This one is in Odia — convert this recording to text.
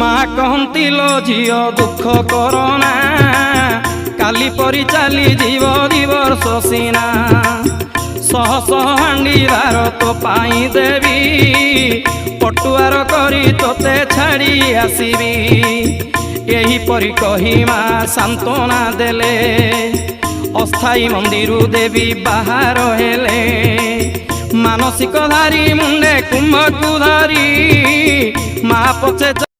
ମା କହନ୍ତି ଲୋ ଝିଅ ଦୁଃଖ କରନା, କାଲି ପରି ଚାଲିଯିବ ଦିବର୍ଷ ସିନା। ଶହ ଶହ ହାଣ୍ଡି ଭାର ତୋ ପାଇଁ ଦେବି, ପଟୁଆର କରି ତୋତେ ଛାଡ଼ି ଆସିବି। ଏହିପରି କହି ମା ସାନ୍ତ୍ୱନା ଦେଲେ, ଅସ୍ଥାୟୀ ମନ୍ଦିରୁ ଦେବୀ ବାହାର ହେଲେ। ମାନସିକ ଧାରି ମୁଣ୍ଡେ କୁମ୍ଭକୁ ଧରି ମା ପଛେ